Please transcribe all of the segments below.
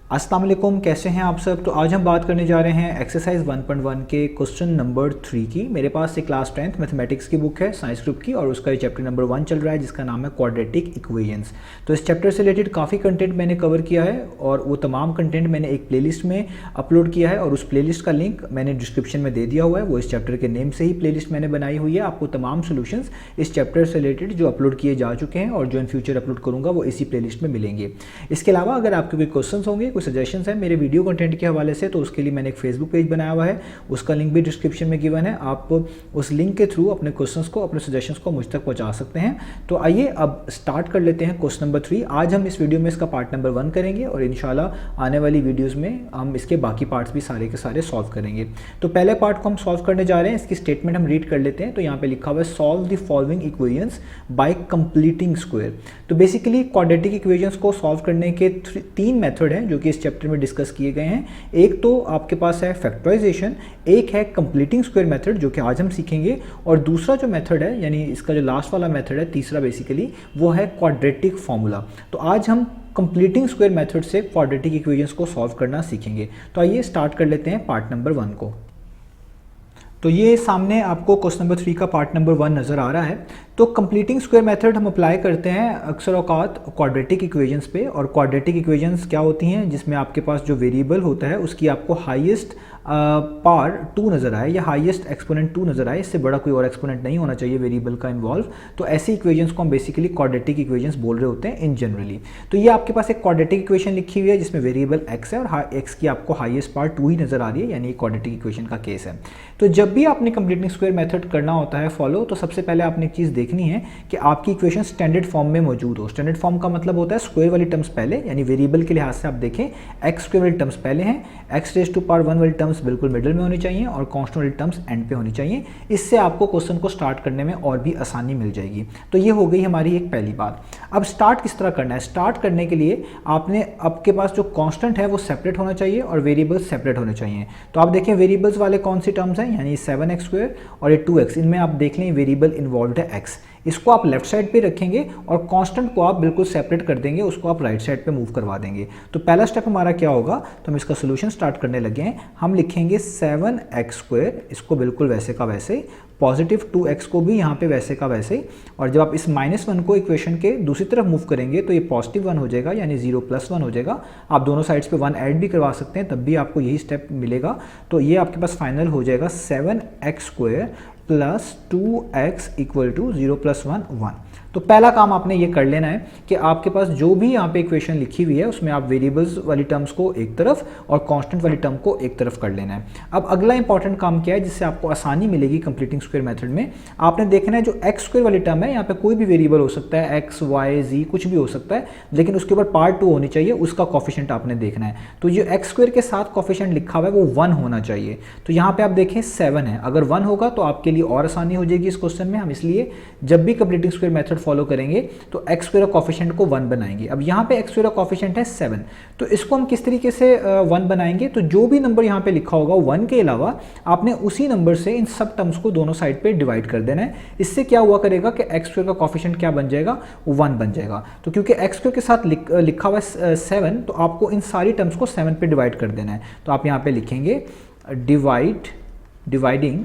अस्सलाम वालेकुम, कैसे हैं आप सब। तो आज हम बात करने जा रहे हैं एक्सरसाइज 1.1 के क्वेश्चन नंबर 3 की। मेरे पास एक क्लास 10th मैथमेटिक्स की बुक है साइंस ग्रुप की और उसका चैप्टर नंबर 1 चल रहा है जिसका नाम है क्वाड्रेटिक इक्वेशंस। तो इस चैप्टर से रिलेटेड काफ़ी कंटेंट मैंने कवर किया है और वो तमाम कंटेंट मैंने एक प्लेलिस्ट में अपलोड किया है और उस प्लेलिस्ट का लिंक मैंने डिस्क्रिप्शन में दे दिया हुआ है। वो इस चैप्टर के नेम से ही प्लेलिस्ट मैंने बनाई हुई है। आपको तमाम सोल्यूशंस इस चैप्टर से रिलेटेड जो अपलोड किए जा चुके हैं और जो इन फ्यूचर अपलोड करूँगा वो इसी प्लेलिस्ट में मिलेंगे। इसके अलावा अगर आपके कोई क्वेश्चन होंगे, कोई सजेशंस है मेरे वीडियो कंटेंट के हवाले से, तो उसके लिए मैंने एक फेसबुक पेज बनाया हुआ है, उसका लिंक भी डिस्क्रिप्शन में गिवन है। आप उस लिंक के थ्रू अपने क्वेश्चंस को, अपने सजेशंस को मुझ तक पहुंचा सकते हैं। तो आइए अब स्टार्ट कर लेते हैं क्वेश्चन नंबर 3। आज हम इस वीडियो में इसका पार्ट नंबर 1 करेंगे और इंशाल्लाह आने वाली वीडियोज़ में हम इसके बाकी पार्ट्स भी सारे के सारे सॉल्व करेंगे। तो पहले पार्ट को हम सॉल्व करने जा रहे हैं। इसकी स्टेटमेंट हम रीड कर लेते हैं। तो यहाँ पे लिखा हुआ है solve the following equations bye completing square. तो बेसिकली क्वाड्रेटिक इक्वेशंस को सॉल्व करने के 3 मेथड हैं जो कि इस चैप्टर में डिस्कस किए गए हैं। एक तो आपके पास है फैक्टराइजेशन, एक है कंप्लीटिंग स्क्वायर मेथड जो कि आज हम सीखेंगे, और दूसरा जो मेथड है यानी इसका जो लास्ट वाला मेथड है तीसरा बेसिकली, वो है क्वाड्रेटिक फॉर्मूला। तो आज हम कंप्लीटिंग स्क्वायर मेथड से क्वाड्रेटिक इक्वेशंस को सॉल्व करना सीखेंगे। तो आइए स्टार्ट कर लेते हैं पार्ट नंबर 1 को। तो ये सामने आपको क्वेश्चन नंबर 3 का पार्ट नंबर 1 नज़र आ रहा है। तो कंप्लीटिंग स्क्वायर मेथड हम अप्लाई करते हैं अक्सर औकात क्वाड्रेटिक इक्वेशंस पे। और क्वाड्रेटिक इक्वेशंस क्या होती हैं, जिसमें आपके पास जो वेरिएबल होता है उसकी आपको हाईएस्ट पावर 2 नज़र आए या हाईएस्ट एक्सपोनेंट 2 नज़र आए, इससे बड़ा कोई और एक्सपोनेंट नहीं होना चाहिए वेरिएबल का इन्वॉल्व। तो ऐसी इक्वेशंस को हम बेसिकली क्वाड्रेटिक इक्वेशंस बोल रहे होते हैं इन जनरली। तो ये आपके पास एक क्वाड्रेटिक इक्वेशन लिखी हुई है जिसमें वेरिएबल x है और x की आपको हाईएस्ट पावर 2 ही नज़र आ रही है, यानी क्वाड्रेटिक इक्वेशन का केस है। तो जब भी आपने कंप्लीटिंग स्क्वायर मेथड करना होता है फॉलो, तो सबसे पहले आपने एक चीज़ देखनी है कि आपकी इक्वेशन स्टैंडर्ड फॉर्म में मौजूद हो। स्टैंडर्ड फॉर्म का मतलब होता है स्क्वायर वाली टर्म्स पहले, यानी वेरिएबल के लिहाज से आप देखें एक्स स्क्वायर वाली टर्म्स पहले हैं, एक्स रेज़ टू पावर 1 वाली टर्म्स बिल्कुल मिडिल में होनी चाहिए और कांस्टेंट वाली टर्म्स एंड पे होनी चाहिए। इससे आपको क्वेश्चन को स्टार्ट करने में और भी आसानी मिल जाएगी। तो ये हो गई हमारी एक पहली बात। अब स्टार्ट किस तरह करना है? स्टार्ट करने के लिए आपने आपके पास जो कांस्टेंट है वो सेपरेट होना चाहिए और वेरिएबल्स सेपरेट होने चाहिए। तो आप देखें वेरिएबल्स वाले कौन सी टर्म्स हैं, यानी 7x स्क्वायर और ये 2x, इनमें आप देख लें वेरिएबल इन्वॉल्व है x। इसको आप लेफ्ट साइड पे रखेंगे और कांस्टेंट को आप बिल्कुल सेपरेट कर देंगे, उसको आप राइट साइड पे मूव करवा देंगे। तो पहला स्टेप हमारा क्या होगा, तो हम इसका सोल्यूशन स्टार्ट करने लगे हैं। हम लिखेंगे 7x स्क्वायर, इसको बिल्कुल वैसे का वैसे ही, पॉजिटिव 2x को भी यहाँ पे वैसे का वैसे ही, और जब आप इस -1 को इक्वेशन के दूसरी तरफ मूव करेंगे तो ये +1 हो जाएगा, यानी 0 + 1 हो जाएगा। आप दोनों साइड्स पे 1 ऐड भी करवा सकते हैं, तब भी आपको यही स्टेप मिलेगा। तो ये आपके पास फाइनल हो जाएगा 7x square plus 2x equal to 0 + 1 1। तो पहला काम आपने ये कर लेना है कि आपके पास जो भी यहाँ पे इक्वेशन लिखी हुई है उसमें आप वेरिएबल्स वाली टर्म्स को एक तरफ और कांस्टेंट वाली टर्म को एक तरफ कर लेना है। अब अगला इंपॉर्टेंट काम क्या है जिससे आपको आसानी मिलेगी कंप्लीटिंग स्क्वायर मेथड में, आपने देखना है जो एक्स स्क्वायर वाली टर्म है, यहाँ पे कोई भी वेरिएबल हो सकता है, एक्स वाई जी कुछ भी हो सकता है, लेकिन उसके ऊपर पार्ट 2 होनी चाहिए, उसका कोफिशिएंट आपने देखना है। तो जो एक्स स्क्वायर के साथ कोफिशिएंट लिखा हुआ है वो 1 होना चाहिए। तो यहाँ पे आप देखें 7 है, अगर 1 होगा तो आपके लिए और आसानी हो जाएगी इस क्वेश्चन में। हम इसलिए जब भी कंप्लीटिंग स्क्वायर मेथड फॉलो करेंगे तो एक्स स्क्वायर कोफिशिएंट को 1 बनाएंगे। अब यहाँ पे एक्स स्क्वायर कोफिशिएंट है 7, तो इसको हम किस तरीके से 1 बनाएंगे, तो जो भी नंबर यहाँ पे लिखा होगा 1 के अलावा आपने उसी नंबर से इन सब टर्म्स को दोनों साइड पे डिवाइड कर देना है। इससे क्या हुआ करेगा कि एक्स स्क्वायर का कोफिशिएंट क्या बन जाएगा, 1 बन जाएगा। तो क्योंकि एक्स स्क्वायर के साथ लिखा हुआ है 7, तो आपको इन सारी टर्म्स को 7 पे डिवाइड कर देना है। तो आप यहाँ पे लिखेंगे dividing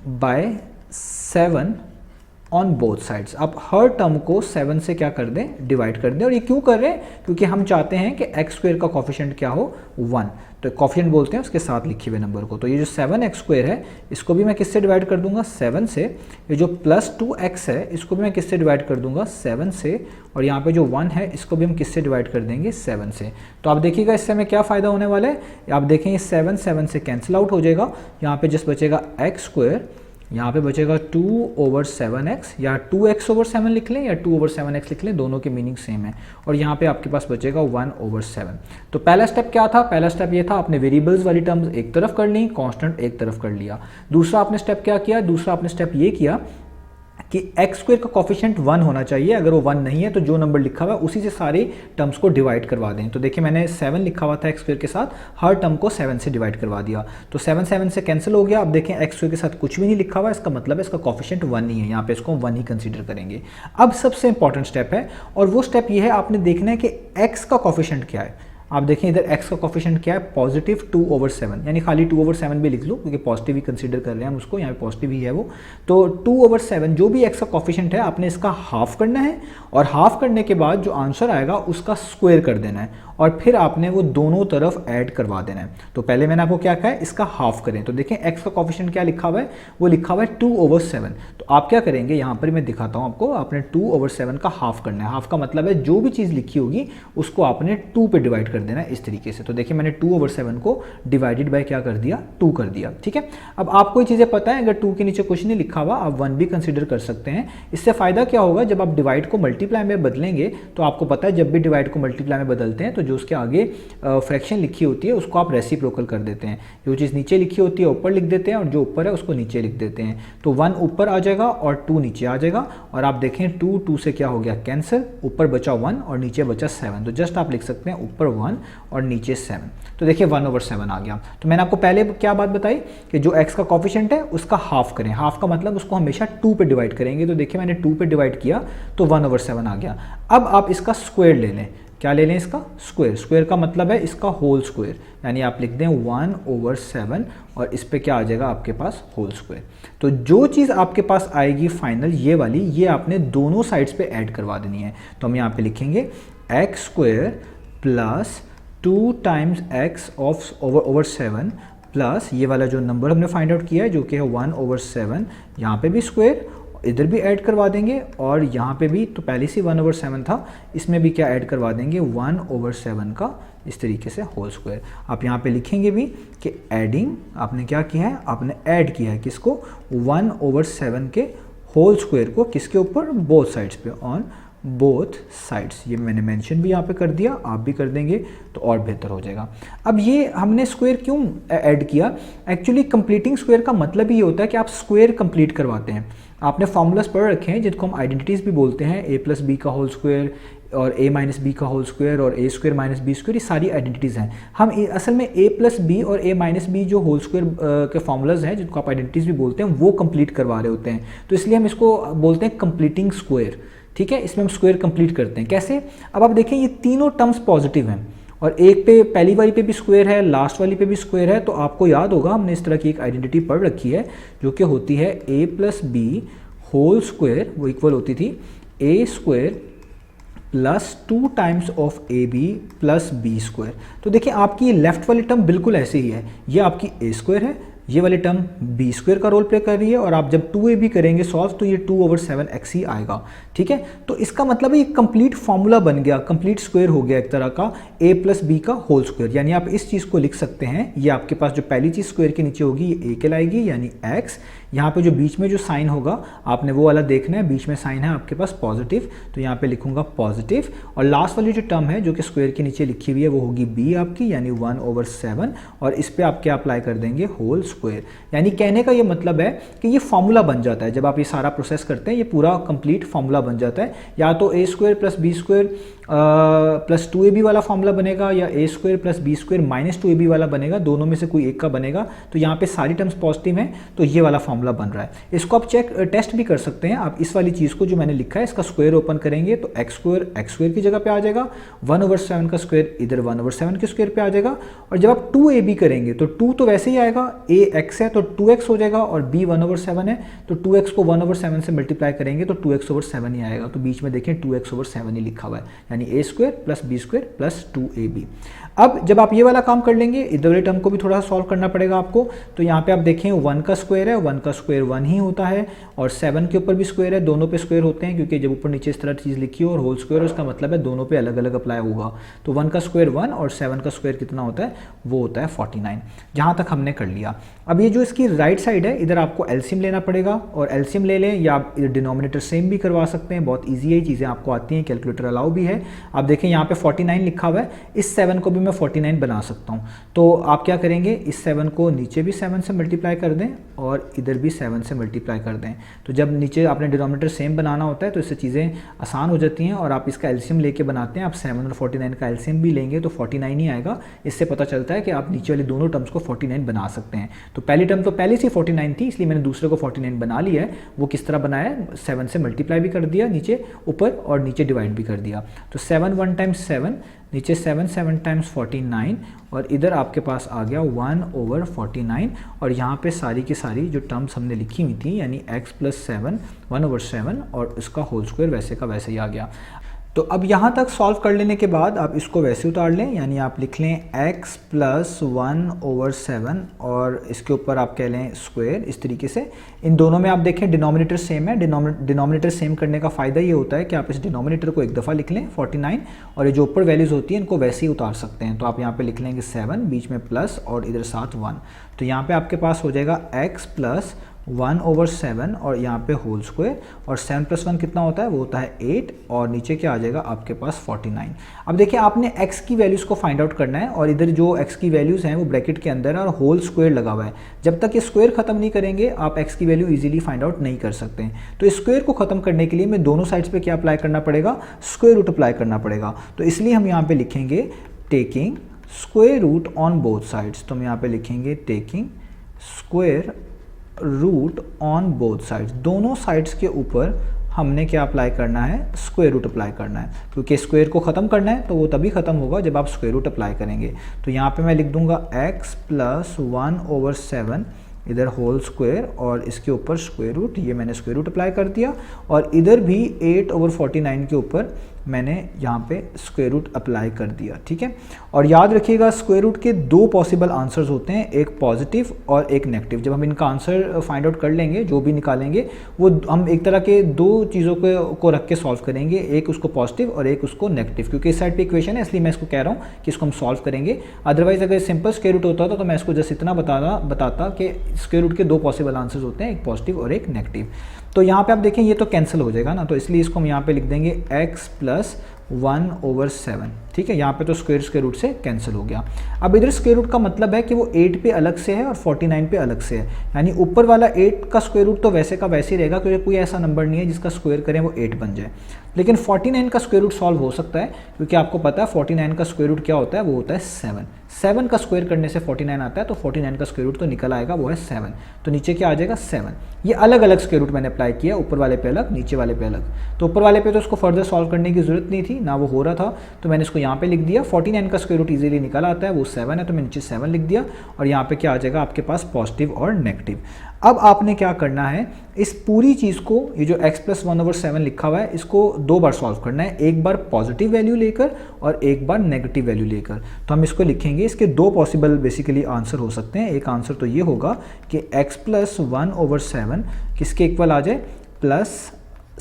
by 7 on both sides. आप हर टर्म को 7 से क्या कर दें, डिवाइड कर दें। और ये क्यों कर रहे हैं, क्योंकि हम चाहते हैं कि एक्स स्क्वायर का कोफिशिएंट क्या हो, 1। तो कोफिशिएंट बोलते हैं उसके साथ लिखे हुए नंबर को। तो ये जो 7x स्क्वायर है इसको भी मैं किससे डिवाइड कर दूंगा, 7 से। ये जो प्लस 2x है इसको भी मैं किससे डिवाइड कर दूंगा, 7 से। और यहाँ पे जो 1 है इसको भी हम किससे डिवाइड कर देंगे, 7 से। तो आप देखिएगा इससे हमें क्या फ़ायदा होने वाला है, आप देखें ये 7 से कैंसिल आउट हो जाएगा, यहाँ पे जस्ट बचेगा x स्क्वायर, यहाँ पे बचेगा 2/7x, या 2x/7 लिख लें या 2/7x लिख लें, दोनों के मीनिंग सेम है। और यहाँ पे आपके पास बचेगा 1/7। तो पहला स्टेप क्या था, पहला स्टेप ये था आपने वेरिएबल्स वाली टर्म्स एक तरफ कर ली, कांस्टेंट एक तरफ कर लिया। दूसरा आपने स्टेप क्या किया, दूसरा आपने स्टेप ये किया कि एक्स स्क्वायर का कोफिशिएंट 1 होना चाहिए। अगर वो 1 नहीं है तो जो नंबर लिखा हुआ है उसी से सारे टर्म्स को डिवाइड करवा दें। तो देखिए मैंने 7 लिखा हुआ था एक्स स्क्वायर के साथ, हर टर्म को 7 से डिवाइड करवा दिया। तो 7 से कैंसिल हो गया। अब देखें एक्स स्क्वायर के साथ कुछ भी नहीं लिखा हुआ, इसका मतलब है इसका कोफिशिएंट 1 नहीं है, यहाँ पे इसको हम 1 ही कंसीडर करेंगे। अब सबसे इंपॉर्टेंट स्टेप है और वो स्टेप ये है, आपने देखना है कि एक्स का कोफिशिएंट क्या है। आप देखें इधर x का कोफिशिएंट क्या है, पॉजिटिव 2/7, यानी खाली 2/7 भी लिख लो क्योंकि पॉजिटिव ही कंसीडर कर रहे हैं हम उसको, यहाँ पे पॉजिटिव ही है वो। तो 2/7 जो भी x का कोफिशिएंट है आपने इसका हाफ करना है, और हाफ करने के बाद जो आंसर आएगा उसका स्क्वायर कर देना है, और फिर आपने वो दोनों तरफ ऐड करवा देना है। तो पहले मैंने आपको क्या कहा है, इसका हाफ करें। तो देखें x का कोफिशिएंट क्या लिखा हुआ है, वो लिखा हुआ है 2/7। तो आप क्या करेंगे, यहाँ पर मैं दिखाता हूँ आपको, आपने 2/7 का हाफ करना है। हाफ का मतलब है जो भी चीज़ लिखी होगी उसको आपने 2 पे डिवाइड कर देना है इस तरीके से। तो देखिए मैंने 2/7 को डिवाइडेड बाय क्या कर दिया, 2 कर दिया। ठीक है, अब आपको ये चीज़ें पता है, अगर 2 के नीचे कुछ नहीं लिखा हुआ आप 1 भी कंसिडर कर सकते हैं। इससे फ़ायदा क्या होगा, जब आप डिवाइड को मल्टीप्लाई में बदलेंगे तो आपको पता है जब भी डिवाइड को मल्टीप्लाई में बदलते हैं तो जो उसके आगे फ्रैक्शन लिखी होती है उसको आप रेसिप्रोकल कर देते हैं। जो चीज़ नीचे लिखी होती है ऊपर लिख देते हैं, और जो ऊपर है उसको नीचे लिख देते हैं। तो 1 ऊपर आ जाएगा और 2 नीचे आ जाएगा, और आप देखें 2 से क्या हो गया कैंसिल, ऊपर बचा 1 और नीचे बचा 7। तो जस्ट आप लिख सकते हैं ऊपर 1 और नीचे 7। तो देखिए 1/7 आ गया। तो मैंने आपको पहले क्या बात बताई कि जो x का कोफिशिएंट है उसका हाफ करें। हाफ का मतलब उसको हमेशा 2 पे डिवाइड करेंगे। तो देखिए मैंने 2 पे डिवाइड किया तो 1/7 आ गया। अब आप इसका स्क्वायर ले लें। क्या ले लें, इसका स्क्वायर। स्क्वायर का मतलब है इसका होल स्क्वायर, यानी आप लिख दें 1/7 और इस पे क्या आ जाएगा आपके पास, होल स्क्वायर। तो जो चीज़ आपके पास आएगी फाइनल ये वाली, ये आपने दोनों साइड्स पे ऐड करवा देनी है। तो हम यहाँ पे लिखेंगे x² plus 2 times x over 7 plus ये वाला जो नंबर हमने फाइंड आउट किया है जो कि है 1/7, यहाँ पे भी स्क्वायर, इधर भी ऐड करवा देंगे, और यहाँ पे भी तो पहले से 1/7 था, इसमें भी क्या ऐड करवा देंगे 1/7 का इस तरीके से होल स्क्वायर। आप यहाँ पे लिखेंगे भी कि एडिंग, आपने क्या किया है, आपने ऐड किया है किसको, 1/7 के होल स्क्वायर को, किसके ऊपर, बोथ साइड्स पे, ऑन बोथ साइड्स। ये मैंने मेंशन भी यहाँ पे कर दिया, आप भी कर देंगे तो और बेहतर हो जाएगा। अब ये हमने स्क्वायर क्यों ऐड किया, एक्चुअली कंप्लीटिंग स्क्वायर का मतलब ये होता है कि आप स्क्वायर कंप्लीट करवाते हैं। आपने फॉर्मूलाज पढ़ रखे हैं जिनको हम आइडेंटिटीज़ भी बोलते हैं, a+b का होल स्क्वायर और a-b का होल स्क्वायर और a² - b², ये सारी आइडेंटिटीज़ हैं। हम असल में a+b और a-b जो होल स्क्वायर के फॉर्मूलाज हैं जिनको आप आइडेंटिटीज़ भी बोलते हैं वो कंप्लीट करवा रहे होते हैं। तो इसलिए हम इसको बोलते हैं कंप्लीटिंग स्क्वायर। ठीक है, इसमें हम स्क्वायर कंप्लीट करते हैं। कैसे, अब आप देखें ये तीनों टर्म्स पॉजिटिव हैं, और एक पे पहली वाली पे भी स्क्वायर है, लास्ट वाली पे भी स्क्वायर है। तो आपको याद होगा हमने इस तरह की एक आइडेंटिटी पढ़ रखी है जो कि होती है a+b होल स्क्वायर, वो इक्वल होती थी a² plus 2 times of ab plus b²। तो देखिए आपकी ये लेफ्ट वाली टर्म बिल्कुल ऐसे ही है, ये आपकी a² है, ये वाली टर्म b² का रोल प्ले कर रही है, और आप जब 2ab करेंगे सॉल्व तो ये 2/7x ही आएगा। ठीक है, तो इसका मतलब है ये कंप्लीट फॉर्मूला बन गया, कंप्लीट स्क्वायर हो गया एक तरह का a+b का होल स्क्वायर। यानी आप इस चीज़ को लिख सकते हैं, ये आपके पास जो पहली चीज़ स्क्वायर के नीचे होगी ये a कहलाएगी, यानी x। यहाँ पे जो बीच में जो साइन होगा आपने वो वाला देखना है, बीच में साइन है आपके पास पॉजिटिव, तो यहाँ पे लिखूंगा पॉजिटिव, और लास्ट वाली जो टर्म है जो कि स्क्वायर के नीचे लिखी हुई है वो होगी b आपकी, यानी 1/7, और इस पे आप क्या अप्लाई कर देंगे, होल स्क्वायर। यानी कहने का ये मतलब है कि ये फॉर्मूला बन जाता है, जब आप ये सारा प्रोसेस करते हैं ये पूरा कंप्लीट फॉर्मूला बन जाता है। या तो a² plus b² plus 2ab वाला फॉर्मूला बनेगा, या a² plus b² minus 2ab वाला बनेगा, दोनों में से कोई एक का बनेगा। तो यहाँ पे सारी टर्म्स पॉजिटिव हैं तो ये वाला फॉर्मूला बन रहा है। इसको आप टेस्ट भी कर सकते हैं। आप इस वाली चीज़ को जो मैंने लिखा है इसका स्क्वायर ओपन करेंगे तो x² की जगह पे आ जाएगा, 1/7 का स्क्वायर इधर 1/7 के स्क्वायर पे आ जाएगा, और जब आप 2ab करेंगे तो 2 तो वैसे ही आएगा, ax है तो 2x हो जाएगा, और b 1/7 है तो 2x को 1/7 से मल्टीप्लाई करेंगे तो 2x/7 ही आएगा। तो बीच में देखें 2x/7 ही लिखा हुआ है, यानी a² plus b² plus 2ab। अब जब आप ये वाला काम कर लेंगे, इधर वाले टर्म को भी थोड़ा सा सॉल्व करना पड़ेगा आपको। तो यहाँ पे आप देखें 1 का स्क्वायर है, 1 का स्क्वायर 1 ही होता है, और 7 के ऊपर भी स्क्वायर है, दोनों पे स्क्वायर होते हैं क्योंकि जब ऊपर नीचे इस तरह चीज़ लिखी हो और होल स्क्वायर उसका मतलब है दोनों पे अलग अलग अप्लाई होगा। तो 1 का स्क्वायर 1 और 7 का स्क्वायर कितना होता है, वो होता है 49। जहाँ तक हमने कर लिया। अब ये जो इसकी राइट साइड है इधर आपको एलसीएम लेना पड़ेगा, और एलसीएम ले लें या आप डिनोमिनेटर सेम भी करवा सकते हैं, बहुत ईजी है, चीज़ें आपको आती हैं, कैलकुलेटर अलाउ भी है। आप देखें यहाँ पे 49 लिखा हुआ है, इस 7 को भी मैं 49 बना सकता हूँ। तो आप क्या करेंगे, इस 7 को नीचे भी 7 से मल्टीप्लाई कर दें और इधर भी 7 से मल्टीप्लाई कर दें। तो जब नीचे आपने डिनोमिनेटर सेम बनाना होता है तो इससे चीज़ें आसान हो जाती हैं, और आप इसका एलसीएम लेके बनाते हैं। आप 7 और 49 का एलसीएम भी लेंगे तो 49 ही आएगा। इससे पता चलता है कि आप नीचे वाले दोनों टर्म्स को 49 बना सकते हैं। तो तो पहली टर्म तो पहले से 49 थी, इसलिए मैंने दूसरे को 49 बना लिया है। वो किस तरह बनाया है, 7 से मल्टीप्लाई भी कर दिया नीचे ऊपर और नीचे डिवाइड भी कर दिया। तो 7 1 टाइम्स 7, नीचे 7 7 टाइम्स 49 और इधर आपके पास आ गया 1/49 और यहाँ पे सारी की सारी जो टर्म्स हमने लिखी हुई थी यानी x + 7 1/7 और उसका होल स्क्वायर वैसे का वैसे ही आ गया। तो अब यहाँ तक सॉल्व कर लेने के बाद आप इसको वैसे उतार लें, यानी आप लिख लें x + 1/7 और इसके ऊपर आप कह लें स्क्वायर। इस तरीके से इन दोनों में आप देखें डिनोमिनेटर सेम है। डिनोमिनेटर सेम करने का फ़ायदा ये होता है कि आप इस डिनोमिनेटर को एक दफ़ा लिख लें 49 और ये जो ऊपर वैल्यूज़ होती हैं इनको वैसे ही उतार सकते हैं। तो आप यहाँ पे लिख लेंगे 7, बीच में प्लस और इधर साथ 1। तो यहाँ पे आपके पास हो जाएगा x + 1/7 और यहाँ पे होल स्क्वायर और 7 + 1 कितना होता है, वो होता है 8 और नीचे क्या आ जाएगा आपके पास 49। अब देखिए आपने x की वैल्यूज़ को फाइंड आउट करना है और इधर जो x की वैल्यूज़ हैं वो ब्रैकेट के अंदर है और होल स्क्वायर लगा हुआ है। जब तक ये स्क्वायर खत्म नहीं करेंगे आप x की वैल्यू इजीली फाइंड आउट नहीं कर सकते हैं। तो इस स्क्वायर को खत्म करने के लिए मैं दोनों साइड्स पे क्या अप्लाई करना पड़ेगा, स्क्वायर रूट अप्लाई करना पड़ेगा। तो इसलिए हम यहाँ पे लिखेंगे taking square root on both sides. तो हम यहाँ पे लिखेंगे taking square root on both sides, दोनों साइड्स के ऊपर हमने क्या अप्लाई करना है, स्क्वायर रूट अप्लाई करना है। क्योंकि स्क्वायर को ख़त्म करना है तो वो तभी ख़त्म होगा जब आप स्क्वायर रूट अप्लाई करेंगे। तो यहाँ पे मैं लिख दूंगा x + 1/7 इधर होल स्क्वायर और इसके ऊपर स्क्वायर रूट, ये मैंने स्क्वायर रूट अप्लाई कर दिया और इधर भी 8/49 के ऊपर मैंने यहाँ पे स्क्वायर रूट अप्लाई कर दिया। ठीक है, और याद रखिएगा स्क्वायर रूट के दो पॉसिबल आंसर्स होते हैं, एक पॉजिटिव और एक नेगेटिव। जब हम इनका आंसर फाइंड आउट कर लेंगे, जो भी निकालेंगे वो हम एक तरह के दो चीज़ों को रख के सॉल्व करेंगे, एक उसको पॉजिटिव और एक उसको नेगेटिव। क्योंकि इस साइड पे इक्वेशन है इसलिए मैं इसको कह रहा हूँ कि इसको हम सॉल्व करेंगे। अदरवाइज अगर सिंपल स्क्वायर रूट होता तो मैं इसको जस्ट इतना बताता कि स्क्वायर रूट के दो पॉसिबल आंसर्स होते हैं, एक पॉजिटिव और एक नेगेटिव। तो यहाँ पे आप देखें ये तो कैंसिल हो जाएगा ना, तो इसलिए इसको हम यहाँ पे लिख देंगे x + 1/7। ठीक है, यहाँ पे तो स्क्वायर रूट से कैंसिल हो गया। अब इधर स्क्वायर रूट का मतलब है कि वो 8 पे अलग से है और 49 पे अलग से है, यानी ऊपर वाला 8 का स्क्वायर रूट तो वैसे का वैसे ही रहेगा क्योंकि कोई ऐसा नंबर नहीं है जिसका स्क्वायर करें वो 8 बन जाए। लेकिन 49 का स्क्वायर रूट सॉल्व हो सकता है क्योंकि आपको पता है 49 का स्क्वायर रूट क्या होता है, वो होता है 7। 7 का स्क्वायर करने से 49 आता है, तो 49 का स्क्वायर रूट तो निकल आएगा, वो है 7। तो नीचे क्या आ जाएगा 7। ये अलग अलग स्क्वायर रूट मैंने अप्लाई किया, ऊपर वाले पे अलग, नीचे वाले पे अलग। तो ऊपर वाले पे तो उसको फर्दर सॉल्व करने की जरूरत नहीं थी, ना वो हो रहा था, तो मैंने इसको यहाँ पे लिख दिया। 49 का स्क्वायर रूट इजीली निकल आता है, वो 7 है, तो मैं नीचे 7 लिख दिया और यहाँ पे क्या आ जाएगा आपके पास पॉजिटिव और नेगेटिव। अब आपने क्या करना है, इस पूरी चीज़ को, ये जो x + 1/7 लिखा हुआ है, इसको दो बार सॉल्व करना है, एक बार पॉजिटिव वैल्यू लेकर और एक बार नेगेटिव वैल्यू लेकर। तो हम इसको लिखेंगे, इसके दो पॉसिबल बेसिकली आंसर हो सकते हैं। एक आंसर तो ये होगा कि x + 1/7 किसके इक्वल आ जाए, plus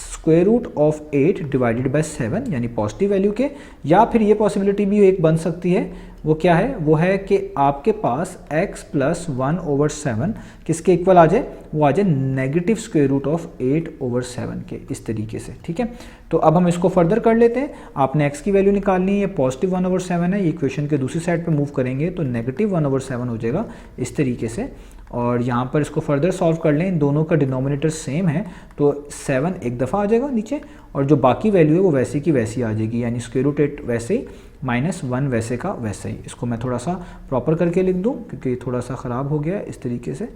square root of 8 divided by 7 यानी पॉजिटिव वैल्यू के। या फिर ये पॉसिबिलिटी भी एक बन सकती है, वो क्या है, वो है कि आपके पास x + 1/7 किसके इक्वल आ जाए, वो आ जाए नेगेटिव स्क्वायर रूट ऑफ 8/7 के, इस तरीके से। ठीक है, तो अब हम इसको फर्दर कर लेते हैं। आपने x की वैल्यू निकालनी है, ये पॉजिटिव 1/7 है, ये इक्वेशन के दूसरी साइड पे मूव करेंगे तो नेगेटिव 1/7 हो जाएगा इस तरीके से। और यहाँ पर इसको फर्दर सॉल्व कर लें, इन दोनों का डिनोमिनेटर सेम है तो 7 एक दफ़ा आ जाएगा नीचे और जो बाकी वैल्यू है वो वैसे की वैसी आ जाएगी, यानी स्क्वायर रूट 8 वैसे ही -1 वैसे का वैसे ही। इसको मैं थोड़ा सा प्रॉपर करके लिख दूँ क्योंकि थोड़ा सा ख़राब हो गया इस तरीके से।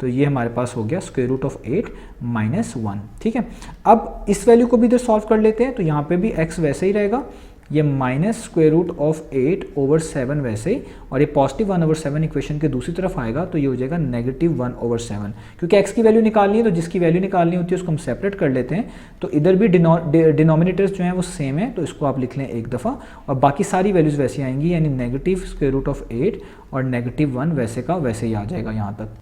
तो ये हमारे पास हो गया स्क्वायर रूट ऑफ 8 -1। ठीक है, अब इस वैल्यू को भी इधर सॉल्व कर लेते हैं, तो यहाँ पे भी x वैसे ही रहेगा, ये -स्क्वायर रूट ऑफ 8/7 वैसे ही, और ये पॉजिटिव 1/7 इक्वेशन के दूसरी तरफ आएगा तो ये हो जाएगा नेगेटिव 1/7। क्योंकि x की वैल्यू निकालनी है तो जिसकी वैल्यू निकालनी होती है उसको हम सेपरेट कर लेते हैं। तो इधर भी डिनोमिनेटर्स जो हैं वो सेम है, तो इसको आप लिख लें एक दफ़ा और बाकी सारी वैल्यूज़ वैसी आएंगी, यानी नेगेटिव स्क्वायर रूट ऑफ 8 और -1 वैसे का वैसे ही आ जाएगा यहाँ तक।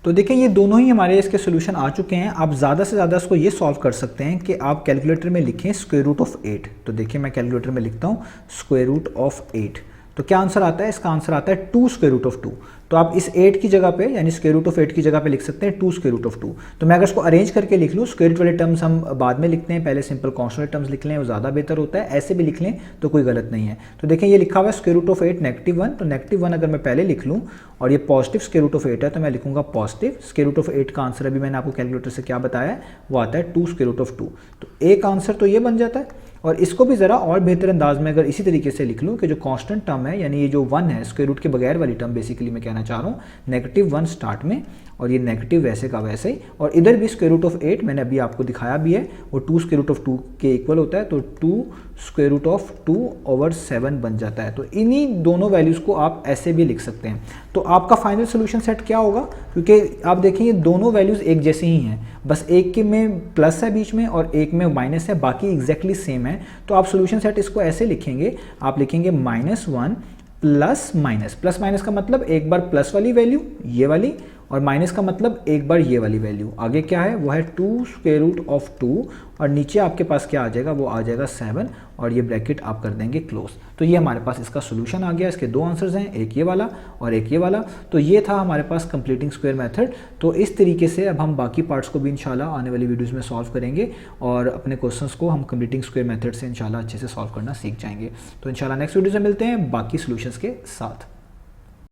तो देखिए ये दोनों ही हमारे इसके सोल्यूशन आ चुके हैं। आप ज़्यादा से ज़्यादा इसको ये सॉल्व कर सकते हैं कि आप कैलकुलेटर में लिखें स्क्वायर रूट ऑफ 8। तो देखिए मैं कैलकुलेटर में लिखता हूँ स्क्वायर रूट ऑफ 8, तो क्या आंसर आता है, इसका आंसर आता है 2 स्क्वायर रूट ऑफ 2। तो आप इस 8 की जगह पे यानी स्क्वायर रूट ऑफ 8 की जगह पे लिख सकते हैं 2 स्क्वायर रूट ऑफ 2। तो मैं अगर इसको अरेंज करके लिख लूँ, स्क्वायर रूट वाले टर्म्स हम बाद में लिखते हैं, पहले सिंपल कॉन्स्टेंट टर्म्स लिख लें, वो ज़्यादा बेहतर होता है। ऐसे भी लिख लें तो कोई गलत नहीं है। तो देखें ये लिखा हुआ है स्क्वायर रूट ऑफ 8 -1, तो -1 अगर मैं पहले लिख लूँ और ये पॉजिटिव स्क्वायर रूट ऑफ 8 है तो मैं लिखूंगा पॉजिटिव स्क्वायर रूट ऑफ 8 का आंसर अभी मैंने आपको कैलकुलेटर से क्या बताया है, वो आता है 2 स्क्वायर रूट ऑफ 2। तो एक आंसर तो ये बन जाता है और इसको भी ज़रा और बेहतर अंदाज में अगर इसी तरीके से लिख लूँ कि जो कांस्टेंट टर्म है, यानी ये जो 1 है, स्क्वायर रूट के बगैर वाली टर्म बेसिकली मैं कहना चाह रहा हूँ, -1 स्टार्ट में और ये नेगेटिव वैसे का वैसे ही, और इधर भी स्क्वायर रूट ऑफ 8 मैंने अभी आपको दिखाया भी है, वो 2 स्क्वायर रूट ऑफ 2 के इक्वल होता है, तो 2 स्क्वायर रूट ऑफ 2/7 बन जाता है। तो इन्हीं दोनों वैल्यूज़ को आप ऐसे भी लिख सकते हैं। तो आपका फाइनल सोल्यूशन सेट क्या होगा, क्योंकि आप देखें ये दोनों वैल्यूज़ एक जैसी ही हैं, बस एक के में प्लस है बीच में और एक में माइनस है, बाकी एग्जैक्टली सेम है। तो आप सोल्यूशन सेट इसको ऐसे लिखेंगे, आप लिखेंगे -1 प्लस माइनस, प्लस माइनस का मतलब एक बार प्लस वाली वैल्यू ये वाली, और माइनस का मतलब एक बार ये वाली वैल्यू। आगे क्या है, वो है 2 स्क्वायर रूट ऑफ 2 और नीचे आपके पास क्या आ जाएगा, वो आ जाएगा 7 और ये ब्रैकेट आप कर देंगे क्लोज। तो ये हमारे पास इसका सोल्यूशन आ गया। इसके दो आंसर्स हैं, एक ये वाला और एक ये वाला। तो ये था हमारे पास कंप्लीटिंग स्क्वायर मेथड। तो इस तरीके से अब हम बाकी पार्ट्स को भी इंशाल्लाह आने वाली वीडियोज़ में सॉल्व करेंगे और अपने क्वेश्चंस को हम कंप्लीटिंग स्क्वायर मेथड से इंशाल्लाह अच्छे से सॉल्व करना सीख जाएंगे। तो इंशाल्लाह नेक्स्ट वीडियो में मिलते हैं बाकी सोल्यूशंस के साथ।